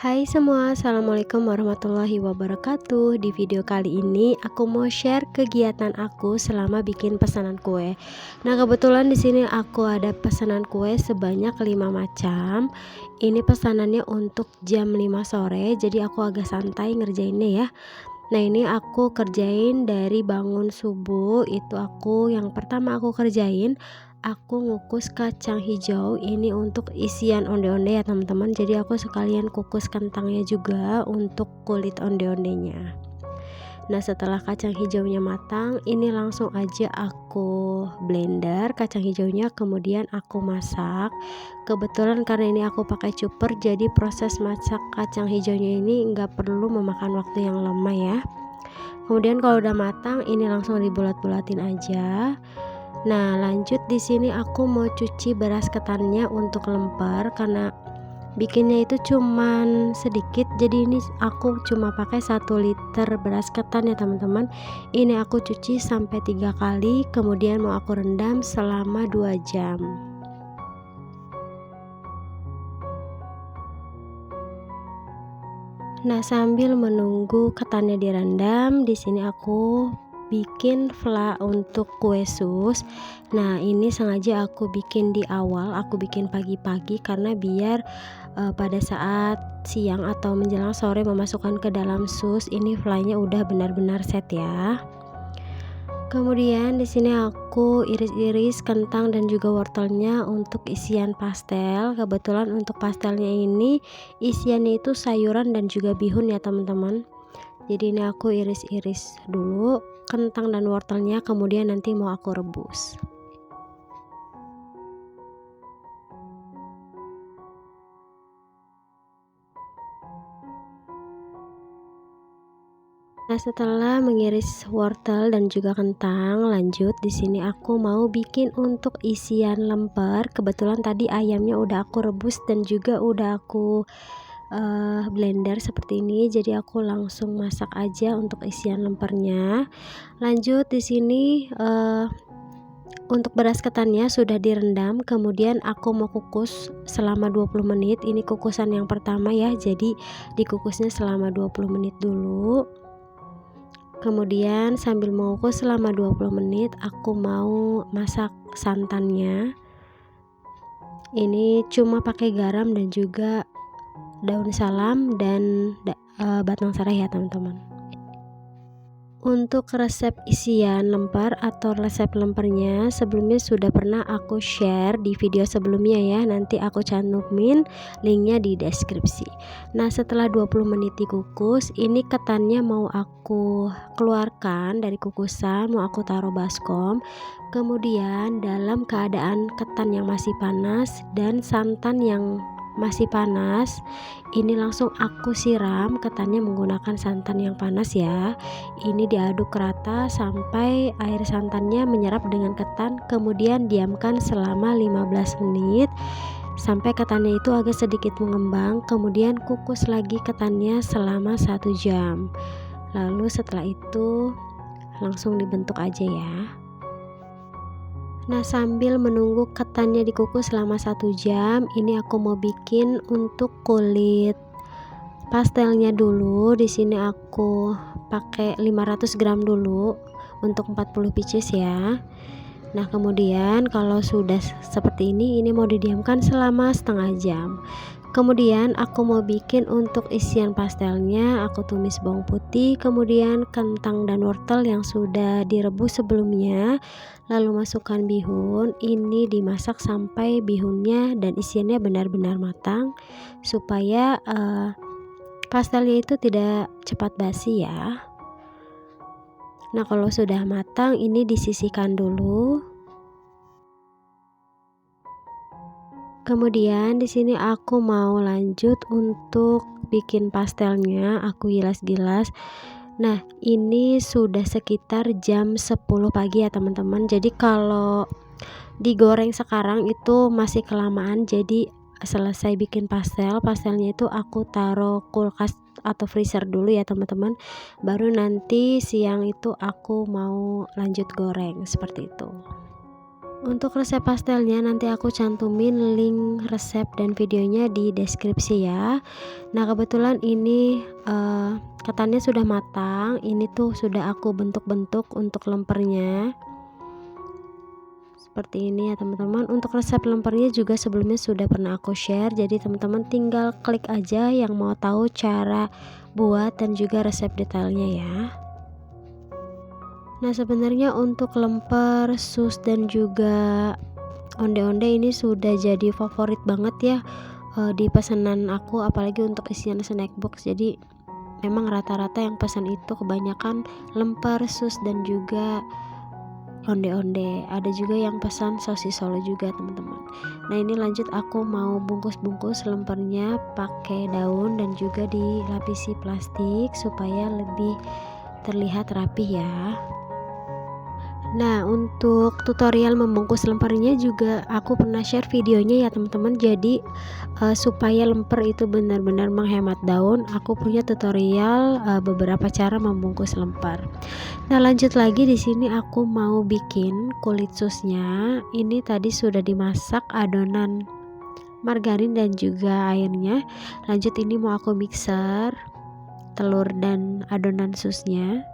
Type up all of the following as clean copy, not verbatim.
Hai semua, Assalamualaikum warahmatullahi wabarakatuh. Di video kali ini aku mau share kegiatan aku selama bikin pesanan kue. Nah, kebetulan di sini aku ada pesanan kue sebanyak 5 macam. Ini pesanannya untuk jam 5 sore, jadi aku agak santai ngerjainnya ya. Nah, ini aku kerjain dari bangun subuh. Itu yang pertama aku kerjain, aku ngukus kacang hijau. Ini untuk isian onde-onde ya teman-teman. Jadi aku sekalian kukus kentangnya juga untuk kulit onde-ondenya. Nah, setelah kacang hijaunya matang, ini langsung aja aku blender kacang hijaunya, kemudian aku masak. Kebetulan karena ini aku pakai chopper, jadi proses masak kacang hijaunya ini nggak perlu memakan waktu yang lama ya. Kemudian kalau udah matang, ini langsung dibulat-bulatin aja. Nah, lanjut di sini aku mau cuci beras ketannya untuk lemper karena bikinnya itu cuman sedikit. Jadi ini aku cuma pakai 1 liter beras ketan ya teman-teman. Ini aku cuci sampai 3 kali, kemudian mau aku rendam selama 2 jam. Nah, sambil menunggu ketannya direndam, di sini aku bikin fla untuk kue sus. Nah, ini sengaja aku bikin di awal, aku bikin pagi-pagi karena biar pada saat siang atau menjelang sore memasukkan ke dalam sus, ini flanya udah benar-benar set ya. Kemudian di sini aku iris-iris kentang dan juga wortelnya untuk isian pastel. Kebetulan untuk pastelnya ini isiannya itu sayuran dan juga bihun ya teman-teman. Jadi ini aku iris-iris dulu kentang dan wortelnya, kemudian nanti mau aku rebus. Nah, setelah mengiris wortel dan juga kentang, lanjut di sini aku mau bikin untuk isian lemper. Kebetulan tadi ayamnya udah aku rebus dan juga udah aku blender seperti ini. Jadi aku langsung masak aja untuk isian lempernya. Lanjut di sini untuk beras ketannya sudah direndam, kemudian aku mau kukus selama 20 menit. Ini kukusan yang pertama ya. Jadi dikukusnya selama 20 menit dulu. Kemudian sambil mengukus selama 20 menit aku mau masak santannya. Ini cuma pakai garam dan juga daun salam dan batang serai ya teman-teman. Untuk resep isian lemper atau resep lempernya sebelumnya sudah pernah aku share di video sebelumnya ya, nanti aku cantumin linknya di deskripsi. Nah, setelah 20 menit dikukus, ini ketannya mau aku keluarkan dari kukusan, mau aku taruh baskom. Kemudian dalam keadaan ketan yang masih panas dan santan yang masih panas, ini langsung aku siram ketannya menggunakan santan yang panas ya. Ini diaduk rata sampai air santannya menyerap dengan ketan, kemudian diamkan selama 15 menit sampai ketannya itu agak sedikit mengembang, kemudian kukus lagi ketannya selama 1 jam. Lalu setelah itu langsung dibentuk aja ya. Nah, sambil menunggu ketannya dikukus selama 1 jam, ini aku mau bikin untuk kulit pastelnya dulu. Di sini aku pakai 500 gram dulu untuk 40 pieces ya. Nah, kemudian kalau sudah seperti ini mau didiamkan selama setengah jam. Kemudian aku mau bikin untuk isian pastelnya, aku tumis bawang putih, kemudian kentang dan wortel yang sudah direbus sebelumnya, lalu masukkan bihun. Ini dimasak sampai bihunnya dan isiannya benar-benar matang supaya pastelnya itu tidak cepat basi ya. Nah, kalau sudah matang ini disisihkan dulu. Kemudian di sini aku mau lanjut untuk bikin pastelnya, aku gilas-gilas. Nah, ini sudah sekitar jam 10 pagi ya teman-teman. Jadi kalau digoreng sekarang itu masih kelamaan, jadi selesai bikin pastelnya itu aku taruh kulkas atau freezer dulu ya teman-teman, baru nanti siang itu aku mau lanjut goreng seperti itu. Untuk resep pastelnya nanti aku cantumin link resep dan videonya di deskripsi ya. Nah kebetulan ini ketannya sudah matang, ini tuh sudah aku bentuk-bentuk untuk lempernya seperti ini ya teman-teman. Untuk resep lempernya juga sebelumnya sudah pernah aku share, jadi teman-teman tinggal klik aja yang mau tahu cara buat dan juga resep detailnya ya. Nah sebenarnya untuk lemper, sus dan juga onde-onde ini sudah jadi favorit banget ya di pesanan aku, apalagi untuk isian snack box. Jadi memang rata-rata yang pesan itu kebanyakan lemper, sus dan juga onde-onde. Ada juga yang pesan sosis Solo juga teman-teman. Nah ini lanjut aku mau bungkus-bungkus lempernya pakai daun dan juga dilapisi plastik supaya lebih terlihat rapih ya. Nah untuk tutorial membungkus lempernya juga aku pernah share videonya ya teman-teman. Jadi supaya lemper itu benar-benar menghemat daun, aku punya tutorial beberapa cara membungkus lemper. Nah lanjut lagi di sini aku mau bikin kulit susnya. Ini tadi sudah dimasak adonan margarin dan juga airnya. Lanjut ini mau aku mixer telur dan adonan susnya.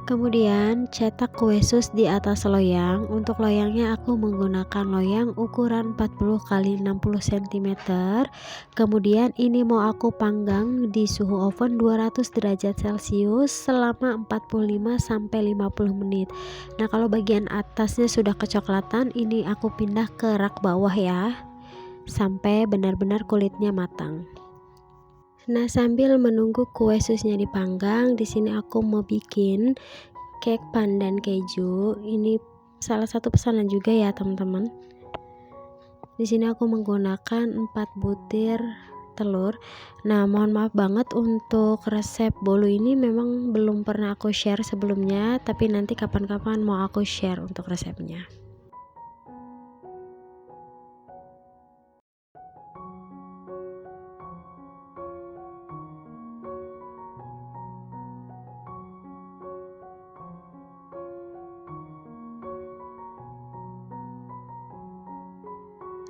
Kemudian cetak kue sus di atas loyang. Untuk loyangnya aku menggunakan loyang ukuran 40 x 60 cm. Kemudian ini mau aku panggang di suhu oven 200 derajat celcius selama 45 sampai 50 menit. Nah kalau bagian atasnya sudah kecoklatan, ini aku pindah ke rak bawah ya, sampai benar-benar kulitnya matang. Nah sambil menunggu kue susnya dipanggang, di sini aku mau bikin cake pandan keju. Ini salah satu pesanan juga ya teman-teman. Di sini aku menggunakan 4 butir telur. Nah mohon maaf banget untuk resep bolu ini memang belum pernah aku share sebelumnya, tapi nanti kapan-kapan mau aku share untuk resepnya.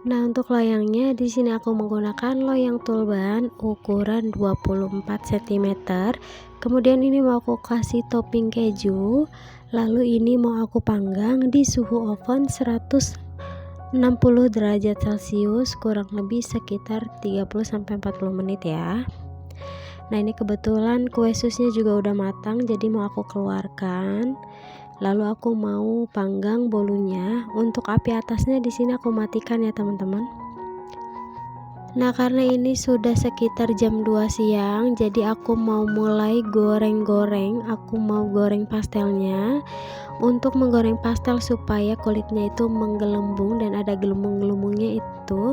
Nah untuk loyangnya di sini aku menggunakan loyang tulban ukuran 24 cm. Kemudian ini mau aku kasih topping keju. Lalu ini mau aku panggang di suhu oven 160 derajat celcius kurang lebih sekitar 30-40 menit ya. Nah ini kebetulan kue susnya juga udah matang, jadi mau aku keluarkan. Lalu aku mau panggang bolunya. Untuk api atasnya di sini aku matikan ya teman-teman. Nah karena ini sudah sekitar jam 2 siang, jadi aku mau mulai goreng-goreng. Aku mau goreng pastelnya. Untuk menggoreng pastel supaya kulitnya itu menggelembung dan ada gelembung-gelembungnya itu,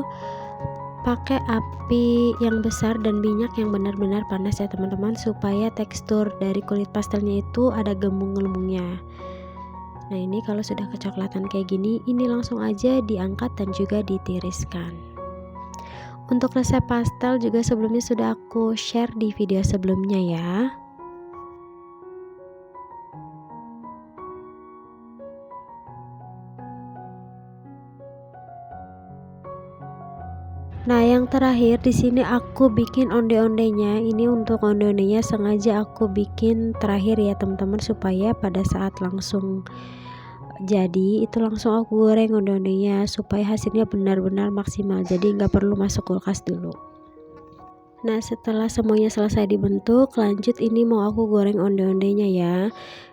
pakai api yang besar dan minyak yang benar-benar panas ya teman-teman, supaya tekstur dari kulit pastelnya itu ada gelembung-gelembungnya. Nah ini kalau sudah kecoklatan kayak gini, ini langsung aja diangkat dan juga ditiriskan. Untuk resep pastel juga sebelumnya sudah aku share di video sebelumnya ya. Nah yang terakhir di sini aku bikin onde-ondenya. Ini untuk onde-ondenya sengaja aku bikin terakhir ya teman-teman, supaya pada saat langsung jadi itu langsung aku goreng onde-ondenya supaya hasilnya benar-benar maksimal, jadi nggak perlu masuk kulkas dulu. Nah setelah semuanya selesai dibentuk, lanjut ini mau aku goreng onde-ondenya ya.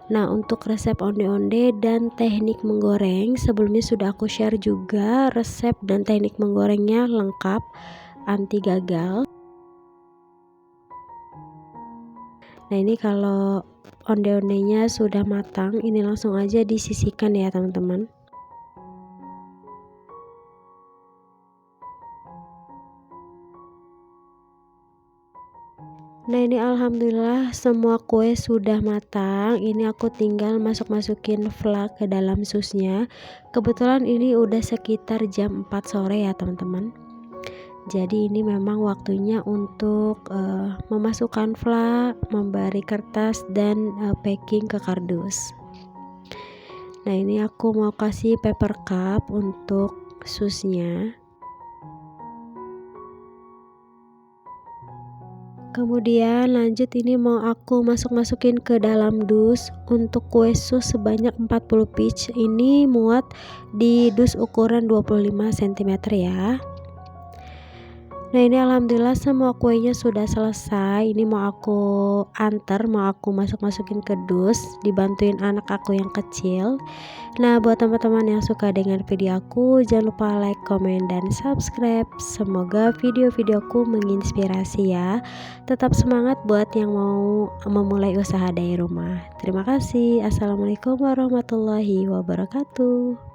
Nah untuk resep onde-onde dan teknik menggoreng sebelumnya sudah aku share juga, resep dan teknik menggorengnya lengkap, anti gagal. Nah ini kalau onde-ondenya sudah matang, ini langsung aja disisihkan ya teman-teman. Nah ini alhamdulillah semua kue sudah matang. Ini aku tinggal masukin flak ke dalam susnya. Kebetulan ini udah sekitar jam 4 sore ya teman-teman. Jadi ini memang waktunya untuk memasukkan flak, memberi kertas dan packing ke kardus. Nah, ini aku mau kasih paper cup untuk susnya. Kemudian lanjut ini mau aku masukin ke dalam dus untuk kue sus sebanyak 40 piece. Ini muat di dus ukuran 25 cm ya. Nah, ini alhamdulillah semua kuenya sudah selesai. Ini mau aku antar, mau aku masukin ke dus, dibantuin anak aku yang kecil. Nah, buat teman-teman yang suka dengan video aku, jangan lupa like, komen, dan subscribe. Semoga video-videoku menginspirasi ya. Tetap semangat buat yang mau memulai usaha dari rumah. Terima kasih. Assalamualaikum warahmatullahi wabarakatuh.